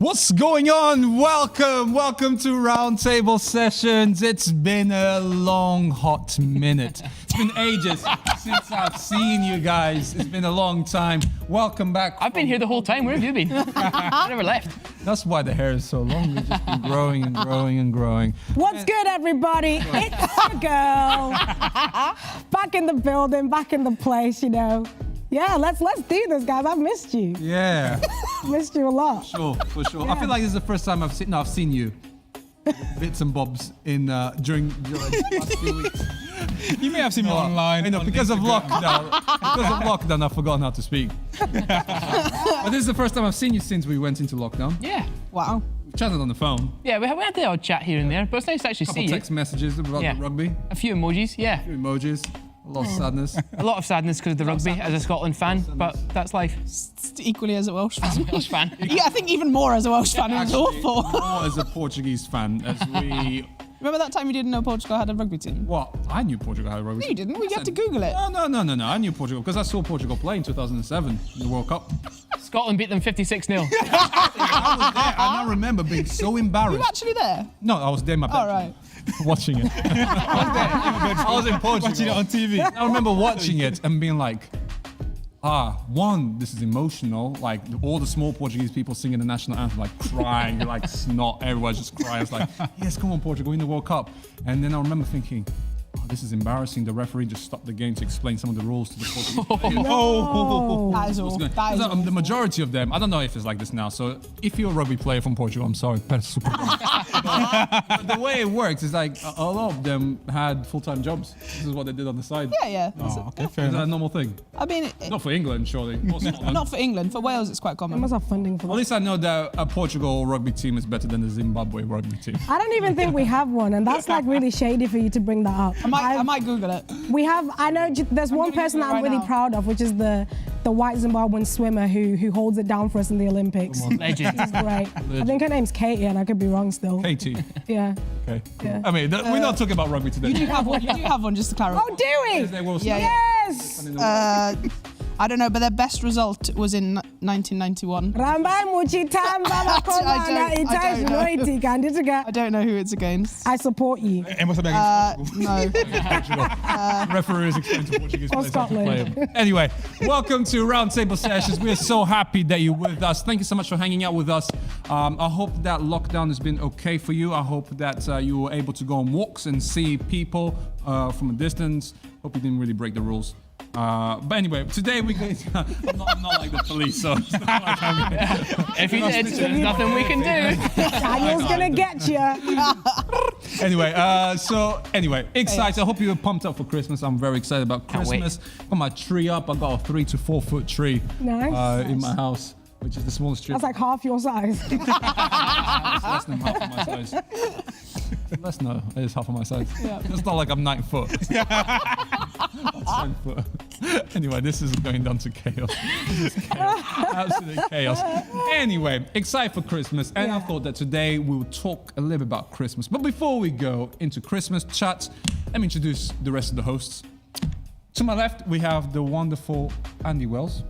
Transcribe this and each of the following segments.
What's going on? Welcome to Roundtable Sessions. It's been a long, hot minute. It's been ages since I've seen you guys. It's been a long time. Welcome back. I've been here the whole time. Where have you been? I never left. That's why the hair is so long. We've just been growing and growing and growing. What's good, everybody? It's your girl. Back in the building, back in the place, you know. Yeah, let's do this, guys. I've missed you. Yeah. Missed you a lot. For sure. Yeah. I feel like this is the first time I've seen you. Bits and bobs in during the last few weeks. You may have seen me online. I know, because of lockdown. I've forgotten how to speak. But this is the first time I've seen you since we went into lockdown. Yeah. Wow. We chatted on the phone. Yeah, we had the odd chat here and there, but it's nice to actually A couple see you. text messages about the rugby. A few emojis, yeah. A few emojis. A lot of sadness. A lot of sadness because of the rugby as a Scotland fan, but that's life. Equally as a Welsh fan. Welsh fan. Yeah, I think even more as a Welsh fan. It was awful. More as a Portuguese fan, as we... Remember that time you didn't know Portugal had a rugby team? What? I knew Portugal had a rugby No, you team. didn't. We had to Google it. No. I knew Portugal because I saw Portugal play in 2007 in the World Cup. Scotland beat them 56-0. I was there, and I remember being so Were embarrassed. you actually there? No, I was there in my bedroom. All right. Watching it. I was in Portugal. Watching it on TV. I remember watching it and being like, this is emotional. Like all the small Portuguese people singing the national anthem, like crying, like snot, everyone's just crying. It's like, yes, come on, Portugal, win the World Cup. And then I remember thinking, this is embarrassing. The referee just stopped the game to explain some of the rules to the Portuguese players. No. That is awful. That is The awful. majority of them, I don't know if it's like this now, so if you're a rugby player from Portugal, I'm sorry, peço desculpa. But the way it works is like a lot of them had full-time jobs. This is what they did on the side. Yeah. Oh, okay, fair Is that a enough. normal thing? I mean, Not for England, surely. Or Scotland. not for England. For Wales, it's quite I common. must have funding for At that. least I know that a Portugal rugby team is better than the Zimbabwe rugby team. I don't even think we have one, and that's like really shady for you to bring that up. I might Google it. We have, I know there's one gonna person that Google I'm it really right now. proud of, which is the white Zimbabwean swimmer who holds it down for us in the Olympics. Legend. She's great. I think her name's Katie, and I could be wrong still. Katie. Yeah. Okay. Cool. Yeah. I mean, we're not talking about rugby today. You do have one. You do have one, just to clarify. Oh, do we? They will Yeah, Yes! I don't know, but their best result was in 1991. Rambai muchitamba I don't know. I don't know who it's against. I support you. It must have been against Portugal. No. Referees explain to Portuguese Or players how to play Scotland. them. Anyway, welcome to Roundtable Sessions. We're so happy that you're with us. Thank you so much for hanging out with us. I hope that lockdown has been okay for you. I hope that you were able to go on walks and see people from a distance. Hope you didn't really break the rules. But anyway, today we're going to... I'm not like the police, so it's not like I'm... If you did, there's nothing we can do. Daniel's gonna get you. Anyway, excited. I hope you were pumped up for Christmas. I'm very excited about Can't wait. Christmas. Got my tree up. I got a 3 to 4 foot tree Nice. in my house, which is the smallest tree. That's like half your size. It's less than half of my size. Less, no, it is half of my size. Yeah. It's not like I'm 9 foot. That's 10 foot. Anyway, this is going down to chaos. This is chaos. Absolute chaos. Anyway, excited for Christmas. And I thought that today we'll talk a little bit about Christmas. But before we go into Christmas chat, let me introduce the rest of the hosts. To my left, we have the wonderful Andy Wells.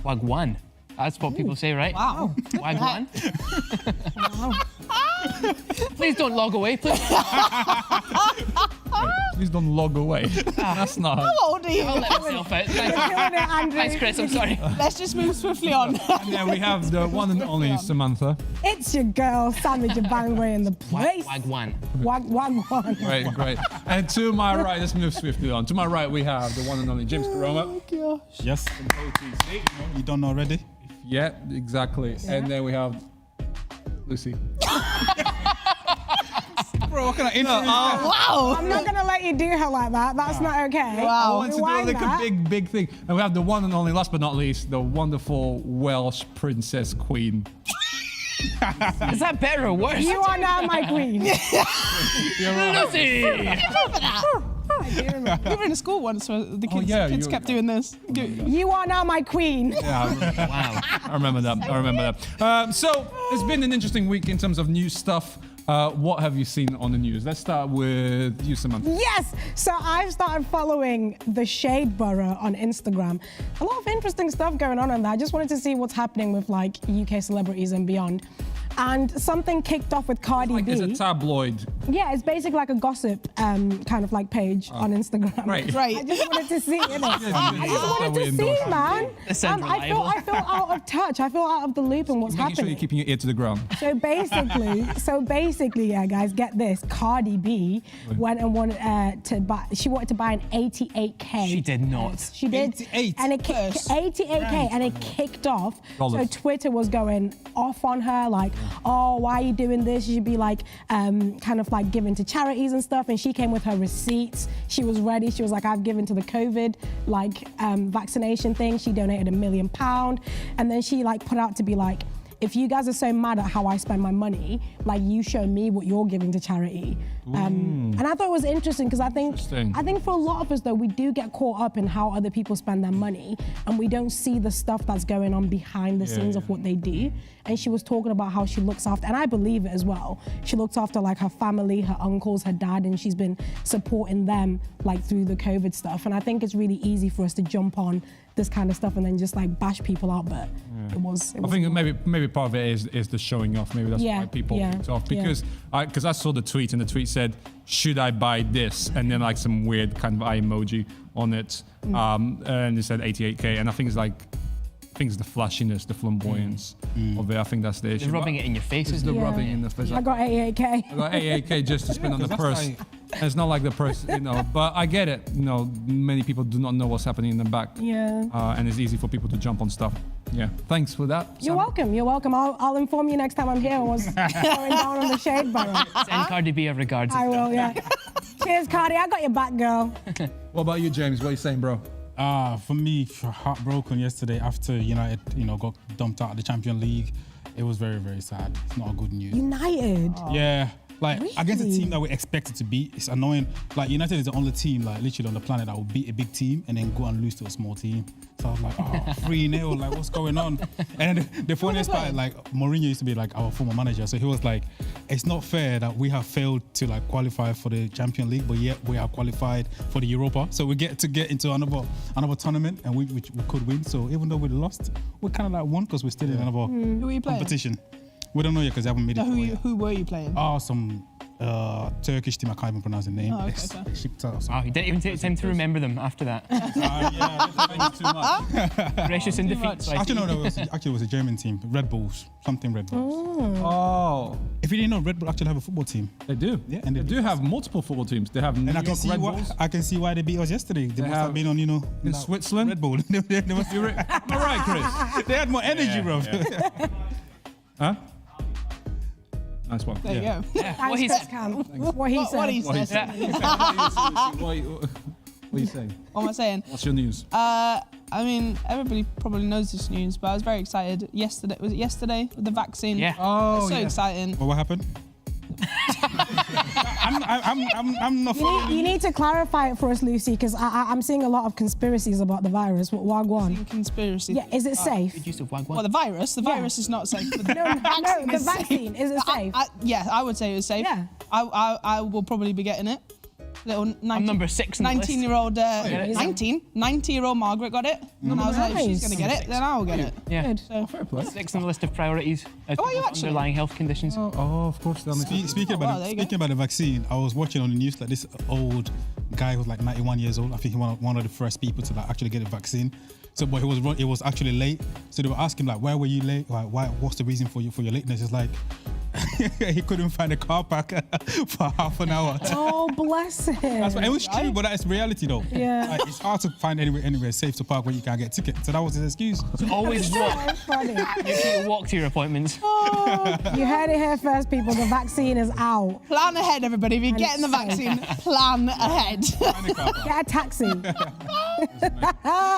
Wagwan. That's what people say, right? Wow. Wagwan. Please don't log away, please. Please don't log away. That's not. How old are you? I'll let myself out. Killing it, Andrew. Thanks, Chris. I'm sorry. Let's just move swiftly on. And then we have the one and only Samantha. It's your girl, Sammy Jabangwe in the place. Wagwan. Wag. Great. And to my right, let's move swiftly on. To my right, we have the one and only James Karoma. Gosh. Yes. You don't know already? Yeah, exactly. And then we have Lucy. Bro, what kind of intro? Wow. I'm not gonna let you do her like that. That's not okay. I Wow. want to do Rewind like that. a big thing. And we have the one and only, last but not least, the wonderful Welsh princess queen. Is that better or worse? You are now my queen. Lucy! We were in a school once where the kids, yeah, kids you- kept doing this. You are now my queen. Yeah, Wow. I remember that. So it's been an interesting week in terms of new stuff. What have you seen on the news? Let's start with you, Samantha. Yes. So I've started following the Shade Borough on Instagram. A lot of interesting stuff going on there. I just wanted to see what's happening with like UK celebrities and beyond. And something kicked off with Cardi Like B. it's a tabloid. Yeah, it's basically like a gossip kind of like page on Instagram. Right. Right. I just wanted to see it. I just wanted to we see, endorse man. This sounds I feel reliable. out of touch. I feel out of the loop in what's Making sure happening. you're keeping your ear to the ground. So basically, yeah, guys, get this. Cardi B went and wanted to buy. She wanted to buy an 88K. She did not. She did. 88 And it Yes. 88K, and it kicked off. Dollars. So Twitter was going off on her, like, oh, why are you doing this? You should be like, kind of like giving to charities and stuff. And she came with her receipts. She was ready. She was like, I've given to the COVID vaccination thing. She donated £1 million, and then she like put out to be like, if you guys are so mad at how I spend my money, like you show me what you're giving to charity. And I thought it was interesting because I think for a lot of us though, we do get caught up in how other people spend their money and we don't see the stuff that's going on behind the scenes of what they do. And she was talking about how she looks after, and I believe it as well, she looks after like her family, her uncles, her dad, and she's been supporting them like through the COVID stuff. And I think it's really easy for us to jump on this kind of stuff and then just like bash people out, but it was I think maybe part of it is the showing off. Maybe that's why people picked off, because I saw the tweet and the tweet said, should I buy this? And then like some weird kind of eye emoji on it, and it said 88K, and I think it's the flashiness, the flamboyance of it. I think that's the issue. You're rubbing it in your face, It's isn't the it? rubbing in the face. I got 88K. I got 88K just to spend on the 'cause purse. that's And it's not like the purse, but I get it. Many people do not know what's happening in the back. Yeah. And it's easy for people to jump on stuff. Yeah. Thanks for that. You're welcome. You're welcome. I'll inform you next time I'm here what's going down on the shade barrel. Send Cardi B a regards. I will, yeah. Cheers, Cardi. I got your back, girl. What about you, James? What are you saying, bro? For me, heartbroken yesterday after United, got dumped out of the Champions League. It was very, very sad. It's not a good news. United. Yeah. Like against a Really? team that we're expected to beat, it's annoying. Like United is the only team, like literally on the planet, that will beat a big team and then go and lose to a small team. So I was like, 3-0, like what's going on? And then the funniest part, like Mourinho used to be like our former manager, so he was like, it's not fair that we have failed to like qualify for the Champions League, but yet we are qualified for the Europa. So we get into another tournament and we could win. So even though we lost, we kind of like won because we're still in another Who were you playing? competition. We don't know yet because they haven't made it. No, yet. who were you playing? Some Turkish team, I can't even pronounce the name. Oh, okay, fair. Beşiktaş or something. Oh, you didn't even take time to remember them after that. Yeah, that's too much. Precious in defeat. much. So I Actually, see. no, it was a German team, Red Bulls, something Red Bulls. Oh, If you didn't know, Red Bull actually have a football team. they do. Yeah, and they they do have multiple football teams. They have New And I York can see Red why. Bulls I can see why they beat us yesterday. They must have- have been on, in that Switzerland. Red Bull. They must- Am I right, Chris? they had more energy, bro. Huh? Nice one. There you go. Yeah, what Thanks, he Chris said. Cam. What he said. What he What he said. What are you saying? What am I saying? What's your news? I mean, everybody probably knows this news, but I was very excited yesterday. Was it yesterday with the vaccine? Yeah. Oh, So exciting. Well, what happened? I'm not following. You need to clarify it for us, Lucy, because I'm seeing a lot of conspiracies about the virus. Wagwan. Conspiracy. Yeah, is it safe? Good use of wagwan. Well, the virus. The virus is not safe. But the No, the is safe. vaccine. Is it safe? Yeah, I would say it was safe. Yeah. I will probably be getting it. Little 19, I'm number 6 on the list. 19-year-old, yeah. 90-year-old Margaret got it. And I was like, if she's Nice. going to get it, then I'll get it. Yeah. Good. So, Fair play. 6 on the list of priorities. As Oh, are you people's actually? underlying health conditions. Oh, of course. That makes Speaking wow, there you go. about the vaccine, I was watching on the news like this old guy who was like 91 years old. I think he was one of the first people to like actually get a vaccine. So, but it was actually late. So they were asking like, why were you late? Like, why? What's the reason for your lateness? It's like he couldn't find a car park for half an hour. Oh, bless him. That's what, it was true, but that's reality though. Yeah. Like, it's hard to find anywhere safe to park where you can't get a ticket. So that was his excuse. Always walk. That's funny. Make sure you walk to your appointments. You heard it here first, people. The vaccine is out. plan ahead, everybody. If you're getting the vaccine, plan ahead. Get a taxi.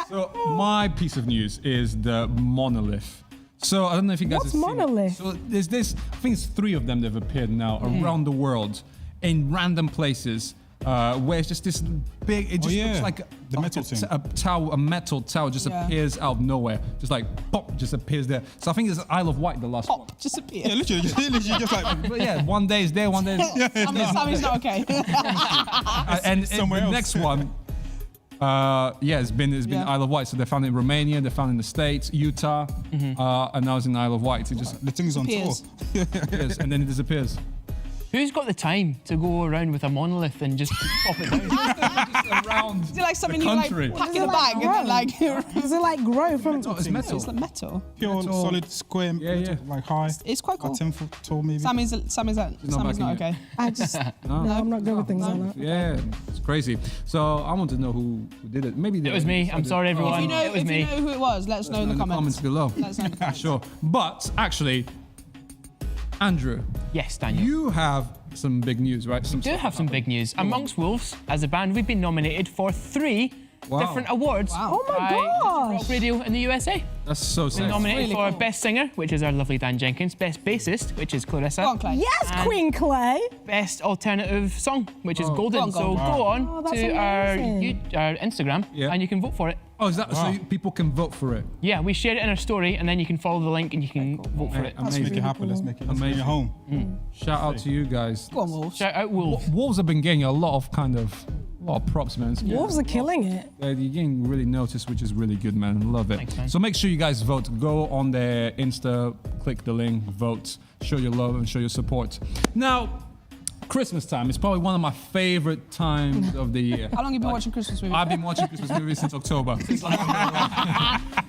So my piece of news is the monolith. So I don't know if you guys What's have seen it. monolith? So there's this, I think it's 3 of them that have appeared now around the world in random places where it's just this big, it just looks like the metal thing. a metal tower just Yeah. appears out of nowhere. Just like pop, just appears there. So I think it's Isle of Wight, the last one. Pop, disappear. Yeah, literally just like But yeah, one day is there, one day is Sammy's not okay. and somewhere the else. next one Yeah, it's been Yeah. Isle of Wight. So they found it in Romania, they found it in the States, Utah, and now it's in Isle of Wight. It just The thing's on tour. Disappears. appears and then it disappears. Who's got the time to go around with a monolith and just pop it down? Around Is it like something the you like country. pack in a bag and then like Does it like grow from? It's metal. it's like metal? Pure solid square, yeah. like high. It's quite cool. About 10 foot tall maybe. Sammy's not backing it. okay. I just no, I'm not good with things like that. Yeah, it's crazy. So I want to know who did it. Maybe It was me. I'm sorry, everyone. If you know, It was if me. you know who it was, let us know in the comments. below. Let us know in the comments. Sure. But actually, Andrew, Yes, Daniel. you have some big news, right? We do have some big news. Amongst Wolves, as a band, we've been nominated for 3 Wow. different awards. Wow. Oh my by gosh. Rock Radio in the USA. That's so Been sick. nominated really for cool. Best Singer, which is our lovely Dan Jenkins. Best Bassist, which is Clarissa. Go on, Clay. Yes, And- Queen Clay. Best Alternative Song, which is Oh. Golden. Go on, So Golden. go on Oh, that's to amazing. our Instagram Yeah. and you can vote for it. Oh, is that so? People can vote for it. Yeah, we share it in our story and then you can follow the link and you can vote for it. Let's make it happen. Let's make it. Let's bring it Amazing. home. Shout out to you guys. Go on, Wolves. Shout out Wolves. Wolves have been getting a lot of props, man. Wolves are killing it. You're getting really noticed, which is really good, man. Love it. Thanks, man. So make sure you guys vote. Go on their Insta, click the link, vote, show your love and show your support. Now, Christmas time is probably one of my favorite times of the year. How long have you been watching Christmas movies? I've been watching Christmas movies since October.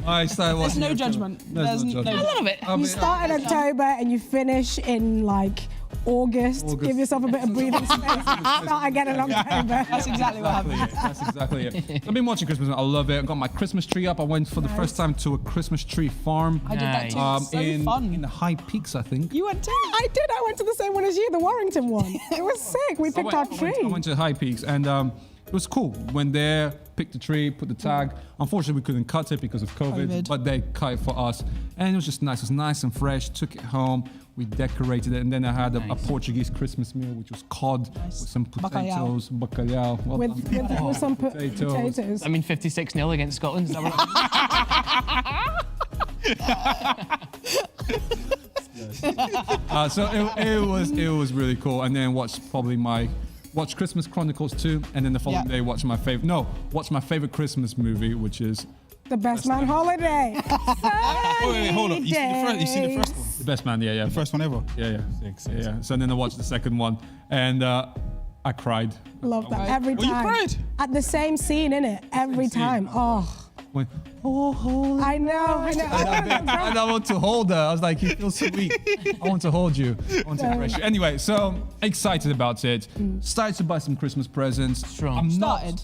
I started watching. There's no in October. judgment. There's no A judgment. little bit. I mean, You start in October and you finish in like August. Give yourself a bit of breathing space. Start again in October. That's exactly what happened. That's exactly it. I've been watching Christmas. I love it. I got my Christmas tree up. I went for the first time to a Christmas tree farm. I did that too. Nice. It's so in fun. the High Peaks, I think. You went too. I did. I went to the same one as you, the Warrington one. It was sick. We picked our tree. I went to High Peaks and it was cool. Went there, picked the tree, put the tag. Unfortunately, we couldn't cut it because of COVID, but they cut it for us. And it was just nice. It was nice and fresh. Took it home. We decorated it. And then I had a Portuguese Christmas meal, which was cod with some potatoes, bacalhau. Well done. With some Potatoes. potatoes. I mean, 56-0 against Scotland. Is that what So it was really cool. And then watched Christmas Chronicles 2, and then the following day watch my favorite Christmas movie, which is The Best Man Holiday. Wait, hold up. You seen the first one? The Best Man. Yeah. The first one ever? Yeah. Sick. Yeah. So then I watched the second one, and I cried. Love that every Oh, you time. cried? At the same scene, innit? Every time. Oh, When, oh, I know. and I want to hold her. I was like, you feel sweet. I want to hold you. I want to embrace you. Anyway, so excited about it. Started to buy some Christmas presents. Strong. Started.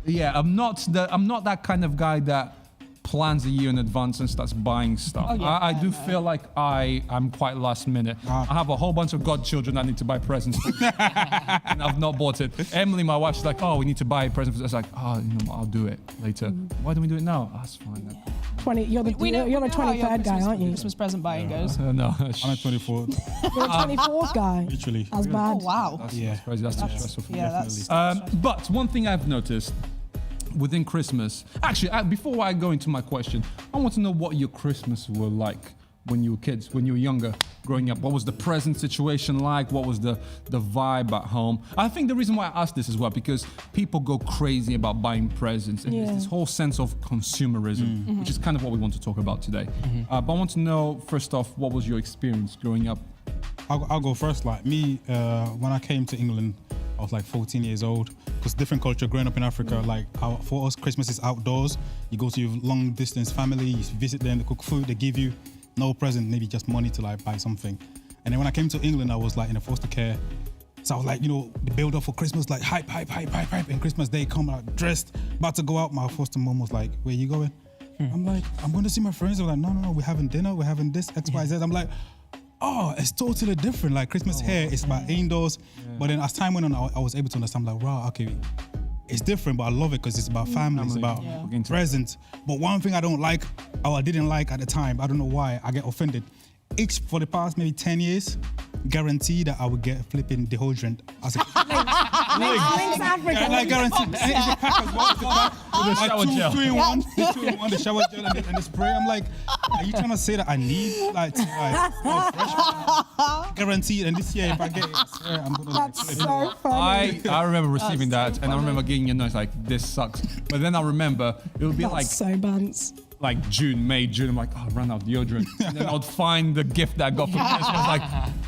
I'm not that kind of guy that plans a year in advance and starts buying stuff. Oh, yeah. I do feel like I'm quite last minute. I have a whole bunch of godchildren I need to buy presents for, and I've not bought it. Emily, my wife, she's like, oh, we need to buy a present. I was like, oh, you know what, I'll do it later. Why don't we do it now? Oh, that's fine. 20. You're the We know how your 23rd guy, aren't you? Christmas present buying goes. No, I'm at 24. You're the 24th guy. Literally. That's bad. Oh wow. Yeah. crazy. That's too stressful for me. Yeah, that's. But one thing I've noticed within Christmas, actually, before I go into my question, I want to know what your Christmas were like when you were kids, when you were younger, growing up. What was the present situation like? What was the vibe at home? I think the reason why I asked this as well, because people go crazy about buying presents, and there's Yeah. this whole sense of consumerism, which is kind of what we want to talk about today. But I want to know, first off, what was your experience growing up? I'll go first. Like me, when I came to England, I was like 14 years old. Because different culture, growing up in Africa, like for us, Christmas is outdoors. You go to your long distance family, you visit them, they cook food, they give you no present, maybe just money to like buy something. And then when I came to England, I was like in a foster care. So I was like, you know, the build up for Christmas, like hype. And Christmas Day come out dressed, about to go out. My foster mom was like, where you going? I'm like, I'm going to see my friends. I'm like, no, we're having dinner, we're having this, X, Y, Z. I'm like, oh, it's totally different. Like Christmas here, it's about indoors. But then as time went on, I was able to understand, like, wow, okay, it's different, but I love it because it's about family, it's about presents. But one thing I don't like, or I didn't like at the time, I don't know why, I get offended. For the past maybe 10 years, guaranteed that I would get flipping deodorant as a Links Africa. And I guarantee, and it's a pack as well. It's a pack With a shower gel. 2 in 1. The 2 in 1, the shower gel and the spray. I'm like, are you trying to say that I need like to smell fresh? Guaranteed. And this year, if I get it, I swear I'm gonna like. That's so funny. I remember receiving that, and I remember getting a note like, this sucks. But then I remember it would be That's like so bans. June, May, June. I'm like, oh, I ran out of deodorant. And then I'd find the gift that I got from Christmas. I was like,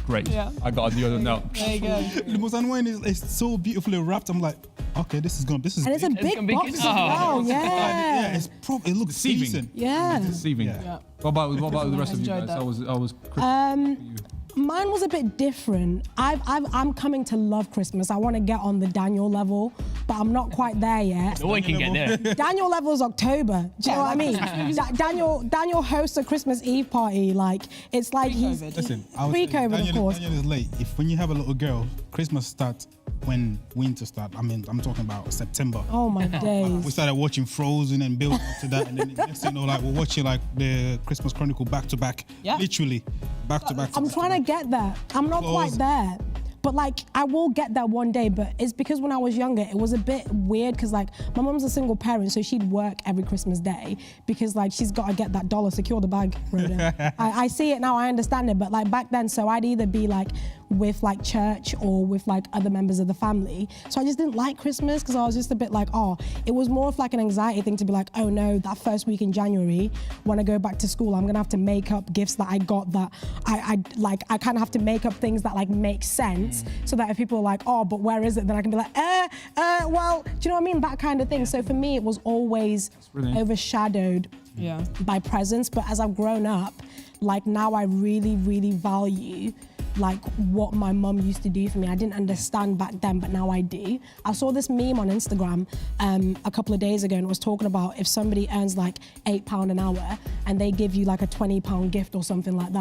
great, Yeah. I got a deodorant now. There you go. The most annoying is it's so beautifully wrapped. I'm like, okay, this is And it's a big. big gonna be box good. as well. Yeah, Yeah. it's it looks Deceiving. decent. Yeah. Deceiving. Yeah. What about the rest of you Enjoyed guys? that. I was Christmas. Mine was a bit different. I'm coming to love Christmas. I want to get on the Daniel level, but I'm not quite there yet. No one can get there. Daniel level is October. Do you know what I mean? Daniel hosts a Christmas Eve party. Like it's like he's Pre-COVID. Listen, I would say Pre-COVID, of course. Daniel is late. When you have a little girl, Christmas starts when winter starts. I mean, I'm talking about September. oh my We days. started watching Frozen and building up to that, and then next thing you know, like we're watching like the Christmas Chronicle back to back. Yeah. Literally back to back. I'm trying to get there. I'm not quite Close. there. But like I will get there one day, but it's because when I was younger, it was a bit weird because like my mum's a single parent, so she'd work every Christmas day because like she's got to get that dollar, secure the bag, Rhoda. I see it now, I understand it, but like back then, so I'd either be like with like church or with like other members of the family. So I just didn't like Christmas because I was just a bit like, oh, it was more of like an anxiety thing to be like, oh no, that first week in January, when I go back to school, I'm gonna have to make up gifts that I got that I kind of have to make up things that like make sense so that if people are like, oh, but where is it? Then I can be like, well, do you know what I mean? That kind of thing. So for me, it was always brilliant. overshadowed Yeah. by presents. But as I've grown up, like now I really, really value like what my mum used to do for me. I didn't understand back then, but now I do. I saw this meme on Instagram a couple of days ago and it was talking about if somebody earns like £8 an hour and they give you like a £20 gift or something like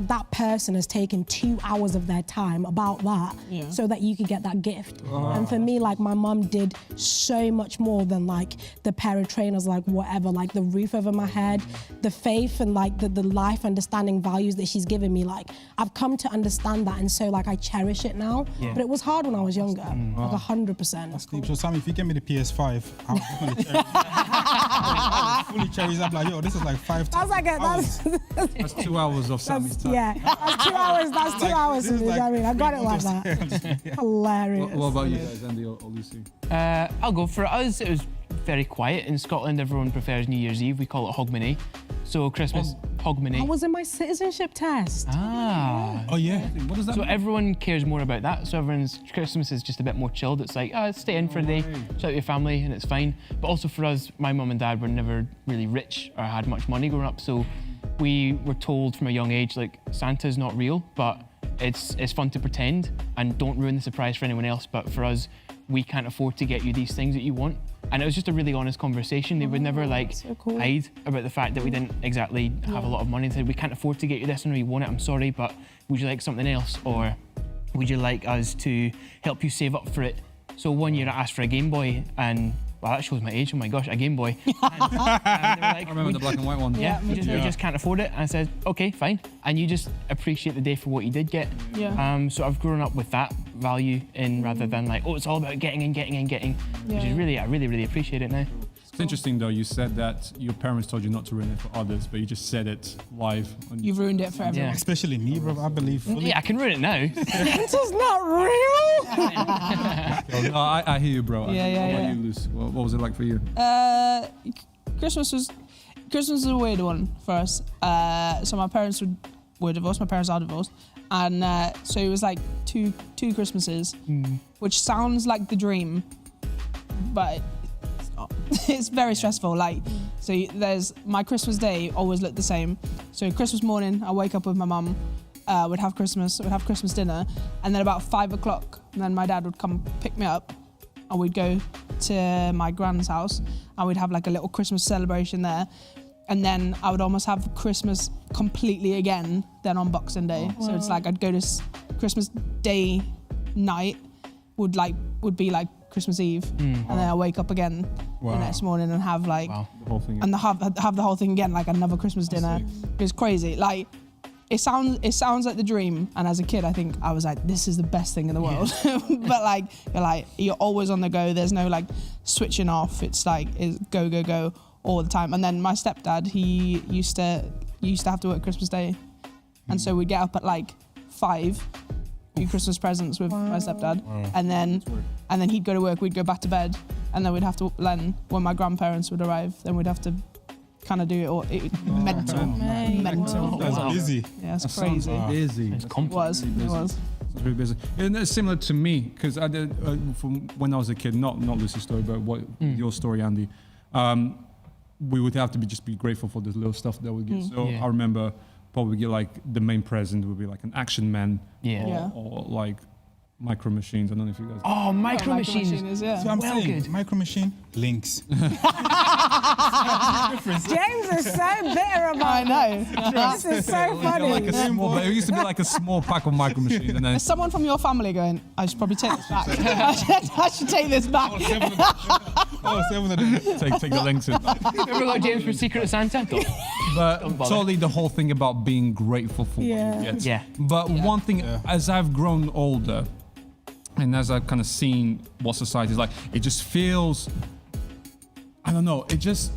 that person has taken 2 hours of their time about that so that you could get that gift. And for me, like my mum did so much more than like the pair of trainers, like whatever, like the roof over my head, the faith and like the life understanding values that she's given me. Like I've come to understand that, and so like I cherish it now. Yeah. But it was hard when I was younger, like 100%. That's deep. So Sammy, if you get me the PS5, I'll definitely cherish. Fully cherish. I'm like, yo, this is like 5 That's like That's 2 hours of Sammy's time. yeah, that's 2 hours. That's 2 hours for this me. is You know what I mean, I got it like like that. Hilarious. What about you guys, Andy or Lucy? I'll go. For us, it was very quiet. In Scotland, everyone prefers New Year's Eve. We call it Hogmanay. So Christmas, Hogmanay. I was in my citizenship test. Ah. Oh yeah. What does that So mean? everyone cares more about that. So everyone's Christmas is just a bit more chilled. It's like, stay in for a day, shout at your family, and it's fine. But also for us, my mum and dad were never really rich or had much money growing up. So we were told from a young age, like, Santa's not real, but it's fun to pretend and don't ruin the surprise for anyone else. But for us, we can't afford to get you these things that you want. And it was just a really honest conversation. They would never like so cool. hide about the fact that we didn't exactly have a lot of money. They said, we can't afford to get you this and we want it, I'm sorry, but would you like something else? Or would you like us to help you save up for it? So one year I asked for a Game Boy and, well, that shows my age, oh my gosh, a Game Boy. And, they were like, I remember the black and white one. yeah, we just can't afford it. And I said, okay, fine. And you just appreciate the day for what you did get. Yeah. So I've grown up with that value in rather than like, oh, it's all about getting and getting and getting, which is really, I really, really appreciate it now. It's interesting though, you said that your parents told you not to ruin it for others, but you just said it live. On You've ruined it for everyone. Yeah. Especially me, bro. I believe fully. Yeah, I can ruin it now. Santa's not real. no, I hear you, bro. Yeah, yeah, What about yeah. you, Luce? What was it like for you? Christmas was a weird one for us. So my parents were divorced. My parents are divorced, and so it was like two Christmases, which sounds like the dream, but it's not. It's very stressful. Like, so there's my Christmas day always looked the same. So Christmas morning, I wake up with my mum. We'd have Christmas dinner, and then about 5 o'clock, then my dad would come pick me up, and we'd go to my grand's house, and we'd have like a little Christmas celebration there. And then I would almost have Christmas completely again then on Boxing Day. So it's like I'd go to Christmas Day night would be like Christmas Eve, and then I wake up again the next morning and have like Wow. The whole thing. and have the whole thing again, like another Christmas dinner. It was crazy. Like it sounds like the dream, and as a kid I think I was like, this is the best thing in the world. But like you're always on the go, there's no like switching off, it's like it's go all the time. And then my stepdad, he used to have to work Christmas Day, and so we'd get up at like 5, do Christmas presents with my stepdad, and then he'd go to work, we'd go back to bed, and then we'd have to when my grandparents would arrive, then we'd have to kind of do it all. Mental. That's busy. Yeah, it's crazy. Busy. It's It complex. was. It's really busy. And it's similar to me, because I did from when I was a kid. Not Lucy's story, but your story, Andy. We would have to just be grateful for the little stuff that we get. So Yeah. I remember probably get like the main present would be like an Action Man, Yeah. or like Micro Machines. I don't know if you guys. Oh, Micro Micro Machines. Machines, yeah. So I'm Well saying, good. Micro Machine, links. James is so bitter about I know. this. Is so funny. Like a small, but it used to be like a small pack of Micro Machines, and then There's someone from your family going, I should probably take this back. I should take this back. Seven of them. take the links in. Remember got James for Secret Santa? But bother. totally the whole thing about being grateful for Yeah. what you get. Yeah. But one thing, as I've grown older, and as I've kind of seen what society is like, it just feels, I don't know, it just,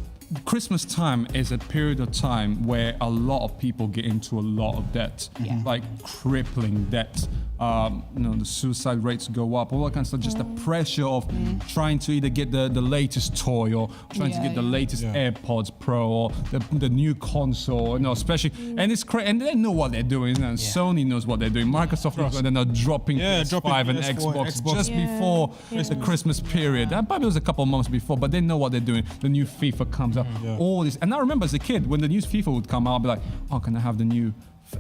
Christmas time is a period of time where a lot of people get into a lot of debt, like crippling debt. The suicide rates go up, all that kind of stuff. Just the pressure of trying to either get the latest toy or trying to get the latest AirPods Pro or the new console. Especially, and it's crazy. And they know what they're doing. And Sony knows what they're doing. Microsoft knows what they're now dropping PS5 and PS4, Xbox just before the Christmas period. That probably was a couple of months before, but they know what they're doing. The new FIFA comes out, all this. And I remember as a kid when the new FIFA would come out, I'd be like, oh, can I have the new?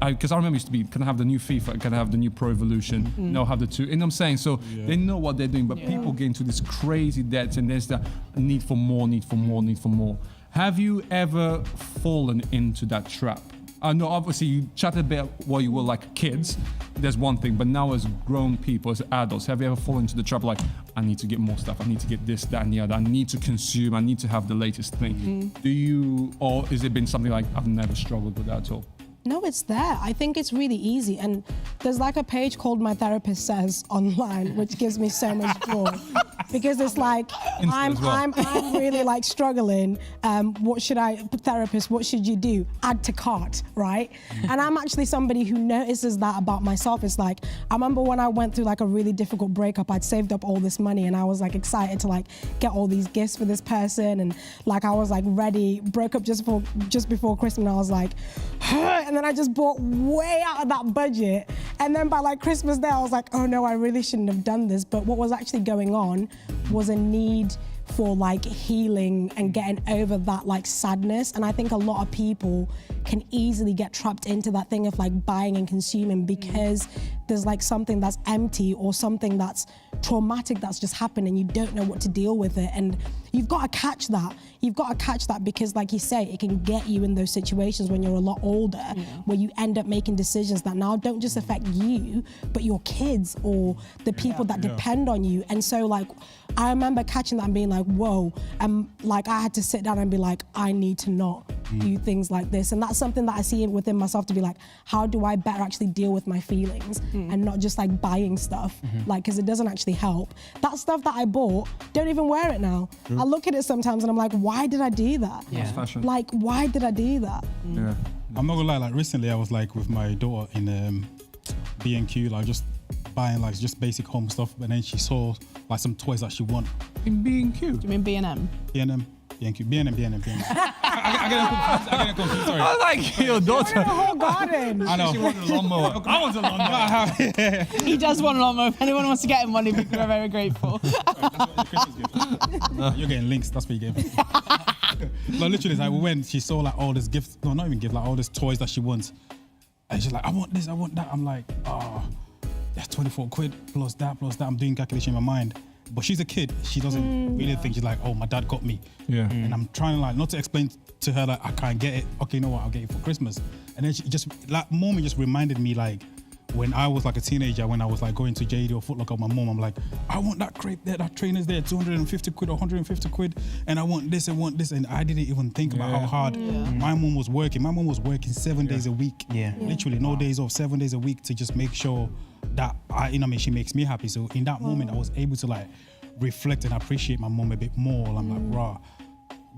Because I remember it used to be, can I have the new FIFA? Can I have the new Pro Evolution? No, have the two. And I'm saying, so they know what they're doing, but people get into this crazy debts, and there's the need for more, need for more, need for more. Have you ever fallen into that trap? I know, obviously, you chatted about what you were like kids. There's one thing, but now as grown people, as adults, have you ever fallen into the trap like, I need to get more stuff, I need to get this, that, and the other, I need to consume, I need to have the latest thing? Do you, or has it been something like, I've never struggled with that at all? No, it's there. I think it's really easy. And there's like a page called My Therapist Says online, which gives me so much joy. Because it's like, I'm really like struggling. What should therapist, what should you do? Add to cart, right? And I'm actually somebody who notices that about myself. It's like, I remember when I went through like a really difficult breakup, I'd saved up all this money and I was like excited to like get all these gifts for this person. And like, I was like ready, broke up just before Christmas. And I was like, and then I just bought way out of that budget. And then by like Christmas Day, I was like, oh no, I really shouldn't have done this. But what was actually going on was a need for like healing and getting over that like sadness. And I think a lot of people can easily get trapped into that thing of like buying and consuming because there's like something that's empty or something that's traumatic that's just happened and you don't know what to deal with it. And you've got to catch that. You've got to catch that because like you say, it can get you in those situations when you're a lot older where you end up making decisions that now don't just affect you, but your kids or the people that depend on you. And so like, I remember catching that and being like, whoa, and like I had to sit down and be like, I need to not do things like this. And that's something that I see within myself to be like, how do I better actually deal with my feelings and not just like buying stuff, like, because it doesn't actually help. That stuff that I bought, don't even wear it now. I look at it sometimes and I'm like, why did I do that? Yeah. Fashion. Like, why did I do that? Yeah. I'm not gonna lie, like recently I was like with my daughter in B&Q, like just buying like just basic home stuff, but then she saw like some toys that she want. In being cute. Do you mean B&M? B&M, B&Q, B&M. I get it confused, sorry. I like your daughter. The whole garden. I know. She wanted a lawnmower. I want a lawnmower. He does want a lawnmower. If anyone wants to get him one, we're very grateful. Christmas gift. You're getting links, that's what you're getting. Like literally, it's like we went, she saw like all this gifts, no, not even gift, like all these toys that she wants. And she's like, I want this, I want that. I'm like, oh, that's 24 quid plus that. I'm doing calculation in my mind. But she's a kid. She doesn't really think, she's like, oh, my dad got me. Yeah. And I'm trying to like, not to explain to her like, I can't get it. Okay, you know what, I'll get it for Christmas. And then she just, that moment just reminded me like, when I was like a teenager, when I was like going to JD or Foot Locker with my mom, I'm like, I want that crepe there, that trainer's there, 250 quid or 150 quid, and I want this, and I didn't even think about how hard my mom was working. My mom was working 7 days a week, literally no days off, 7 days a week to just make sure that she makes me happy. So in that moment, I was able to like reflect and appreciate my mom a bit more. I'm like, rah.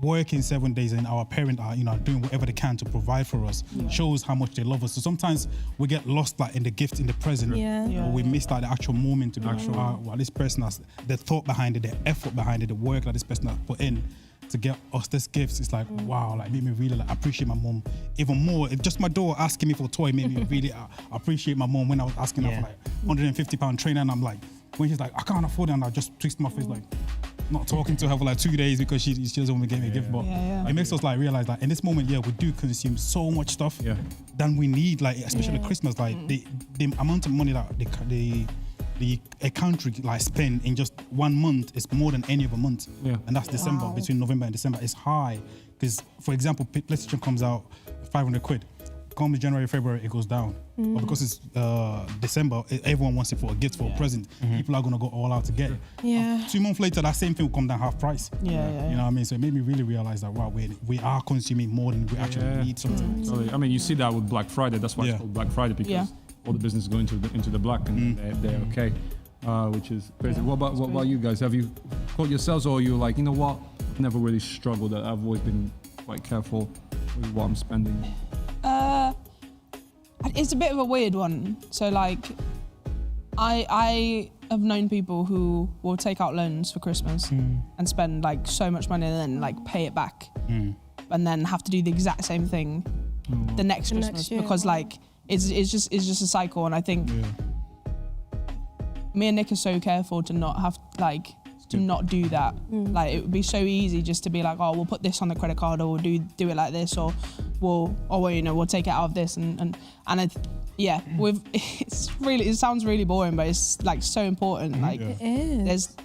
Working 7 days and our parents are, doing whatever they can to provide for us shows how much they love us. So sometimes we get lost like in the gift, in the present, or we miss like the actual moment to be like, wow, this person has the thought behind it, the effort behind it, the work that this person has put in to get us this gifts. It's like, wow, like made me really like appreciate my mom even more. If just my daughter asking me for a toy made me really appreciate my mom when I was asking her for like £150 trainer, and I'm like, when she's like, I can't afford it, and I just twist my face like, not talking to her for like 2 days because she doesn't want to get me a gift. But it makes us like realize that in this moment, we do consume so much stuff than we need, like especially Christmas. Like the amount of money that a country like spend in just 1 month is more than any other month, and that's December. Between November and December is high because, for example, PlayStation comes out 500 quid. Comes January, February, it goes down. But because it's December, everyone wants it for a gift, for a present. People are gonna go all out to get it. 2 months later, that same thing will come down half price. You know what I mean? So it made me really realize that wow, we are consuming more than we actually need sometimes. Totally. I mean, you see that with Black Friday. That's why it's called Black Friday, because all the business go into the black, and they're okay, which is crazy. What about you guys? Have you caught yourselves, or are you like, you know what? I've never really struggled. I've always been quite careful with what I'm spending. It's a bit of a weird one. So like, I have known people who will take out loans for Christmas and spend like so much money and then like pay it back, and then have to do the exact same thing the next Christmas because like it's just a cycle. And I think me and Nick are so careful to not have to not do that. Like it would be so easy just to be like, oh, we'll put this on the credit card, or we'll do it like this, or we'll take it out of this, and it sounds really boring, but it's like so important. Like it is.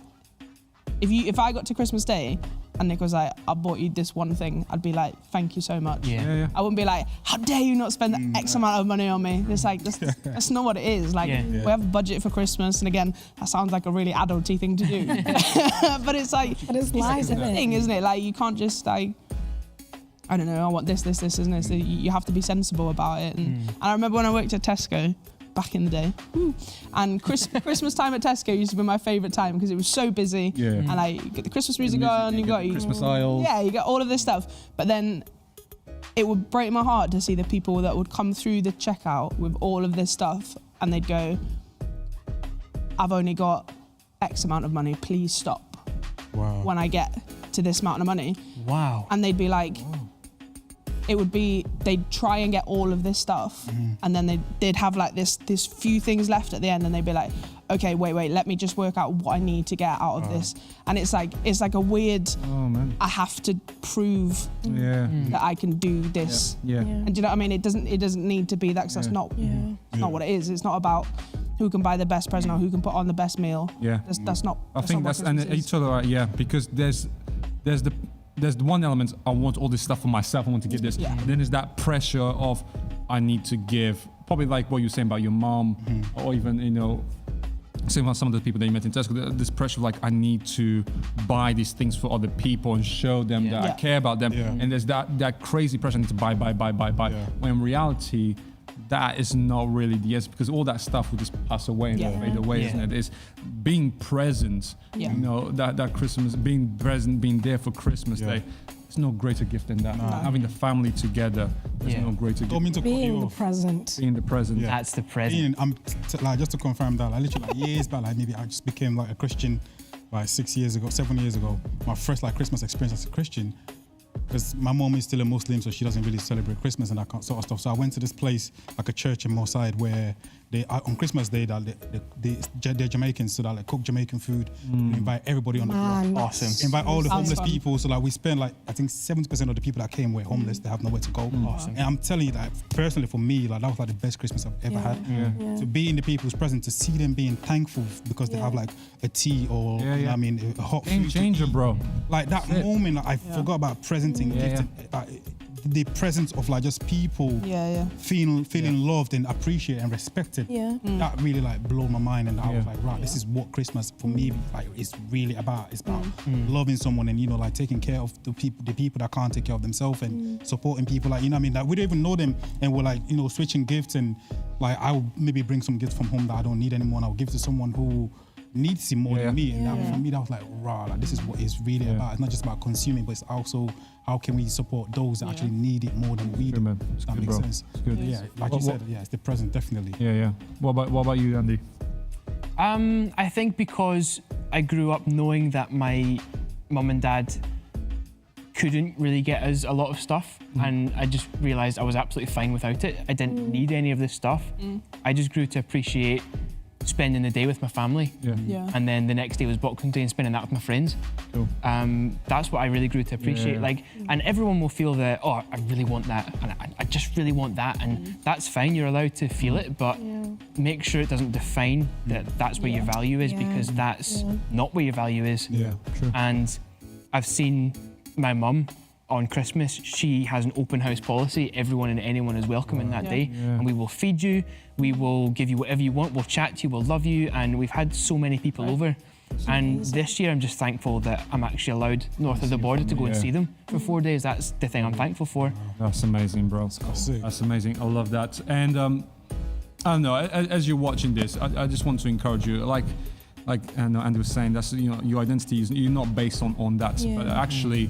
If I got to Christmas Day and Nick was like, I bought you this one thing, I'd be like, thank you so much. I wouldn't be like, how dare you not spend X amount of money on me? It's like, that's not what it is. Like, we have a budget for Christmas, and again, that sounds like a really adulty thing to do. But it's like, it's life, isn't it? Thing, isn't it? Like, you can't just like, I don't know, I want this, isn't it? So you have to be sensible about it. And I remember when I worked at Tesco, back in the day, and Christmas time at Tesco used to be my favourite time because it was so busy, and like you get the Christmas music on, you got Christmas aisles, you get all of this stuff. But then it would break my heart to see the people that would come through the checkout with all of this stuff, and they'd go, I've only got X amount of money, please stop when I get to this amount of money. And they'd be like, it would be, they'd try and get all of this stuff, and then they'd have like this few things left at the end, and they'd be like, okay, wait, let me just work out what I need to get out of this. And it's like a weird, I have to prove that I can do this. And do you know what I mean? It doesn't need to be that, because that's not what it is. It's not about who can buy the best present or who can put on the best meal. That's not. I think that's, and you're totally right, because there's the one element, I want all this stuff for myself, I want to give this. Then there's that pressure of, I need to give, probably like what you're saying about your mom, or even, same about some of the people that you met in Tesco, this pressure of like, I need to buy these things for other people and show them that I care about them. And there's that crazy pressure, I need to buy. When in reality, that is not really the answer, because all that stuff will just pass away and fade away, isn't it? It's being present, that Christmas, being present, being there for Christmas Day. There's no greater gift than that. Having the family together, there's no greater gift. Being the present. Being the present. That's the present. Just to confirm that, like literally years back, like maybe I just became like a Christian like 7 years ago. My first like Christmas experience as a Christian. Because my mom is still a Muslim, so she doesn't really celebrate Christmas and that sort of stuff. So I went to this place, like a church in Moorside, where they on Christmas Day, they're Jamaicans, so they like cook Jamaican food, invite everybody on the block. Awesome. Invite all the homeless people. So like we spent like, I think 70% of the people that came were homeless. They have nowhere to go. Awesome. And I'm telling you that personally for me, like that was like the best Christmas I've ever had. To be in the people's presence, to see them being thankful because they have like a tea or you know what I mean, a hot Game food changer, bro. Like that moment, like, I forgot about presenting gifts. the presence of like just people feeling loved and appreciated and respected. Yeah. That really like blew my mind, and I was Yeah. like, right, this is what Christmas for me like is really about. It's about loving someone and, you know, like taking care of the people that can't take care of themselves, and supporting people, like, you know what I mean, like we don't even know them, and we're like, you know, switching gifts, and like I will maybe bring some gifts from home that I don't need anymore, and I'll give to someone who needs it more than me. And that, for me, that was like, rah, like this is what it's really about. It's not just about consuming, but it's also how can we support those that actually need it more than we do. man. Does It's that good, make bro. sense? It's good. Yeah, like you said, yeah, it's the present, definitely. Yeah. What about you, Andy? I think because I grew up knowing that my mum and dad couldn't really get us a lot of stuff, and I just realised I was absolutely fine without it. I didn't need any of this stuff. I just grew to appreciate spending the day with my family. Yeah. And then the next day was Boxing Day and spending that with my friends. Cool. That's what I really grew to appreciate. Yeah. Like, and everyone will feel that, oh, I really want that, and I just really want that, and that's fine. You're allowed to feel it, but make sure it doesn't define that that's where your value is, because that's not where your value is. Yeah, true. And I've seen my mum on Christmas, she has an open house policy. Everyone and anyone is welcome in that day. And we will feed you, we will give you whatever you want, we'll chat to you, we'll love you. And we've had so many people over. And this year I'm just thankful that I'm actually allowed north of the border to go and see them for 4 days. That's the thing I'm thankful for. That's amazing, bro. sick. That's amazing. I love that. And I don't know. As you're watching this, I just want to encourage you. Like I know Andy was saying, that's, you know, your identity is, you're not based on that. Yeah. But actually,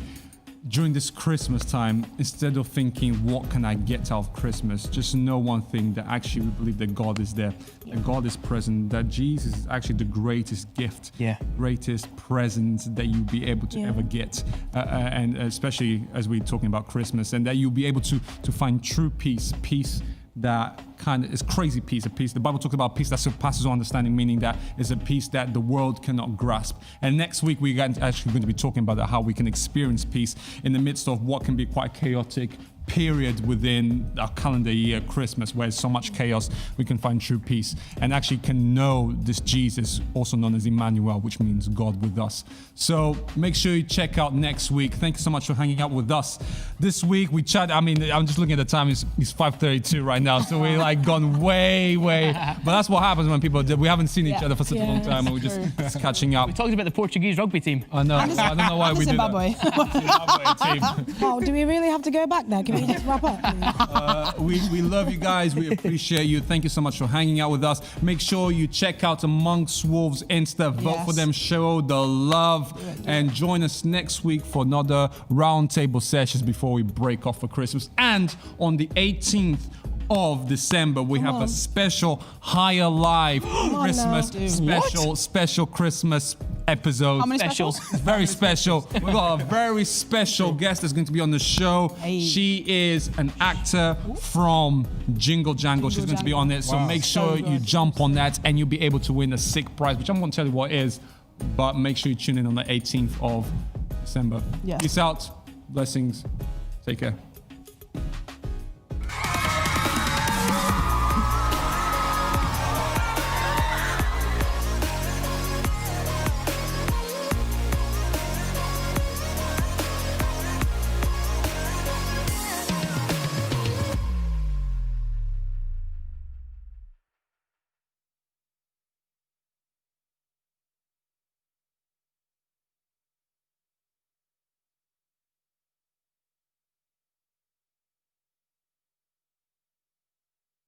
during this Christmas time, instead of thinking, what can I get out of Christmas? Just know one thing, that actually we believe that God is there, that God is present, that Jesus is actually the greatest gift, greatest present that you'll be able to ever get. And especially as we're talking about Christmas, and that you'll be able to find true peace that kind of is crazy peace, a peace. The Bible talks about peace that surpasses all understanding, meaning that it's a peace that the world cannot grasp. And next week, we're actually going to be talking about how we can experience peace in the midst of what can be quite chaotic period within our calendar year, Christmas, where there's so much chaos. We can find true peace and actually can know this Jesus, also known as Emmanuel, which means God with us. So make sure you check out next week. Thank you so much for hanging out with us. This week we chat. I mean, I'm just looking at the time. It's 5:32 right now, so we're like gone way. But that's what happens when people we haven't seen each other for such a long time, and we're just catching up. We talked about the Portuguese rugby team. I know. I don't know why we did Zimbabwe. that. Zimbabwe team. Oh, do we really have to go back there? Can we just wrap up, please? We love you guys. We appreciate you. Thank you so much for hanging out with us. Make sure you check out Amongst Wolves Insta. Vote for them. Show the love. And join us next week for another roundtable sessions before we break off for Christmas. And on the 18th of December, we have a special Higher Live Christmas special Christmas episode. How many Special. specials? It's very special. We've got a very special guest that's going to be on the show. Hey. She is an actor from Jingle Jangle. She's going to be on it. So make sure you jump on that, and you'll be able to win a sick prize, which I'm going to tell you what it is. But make sure you tune in on the 18th of December. Yes. Peace out. Blessings. Take care.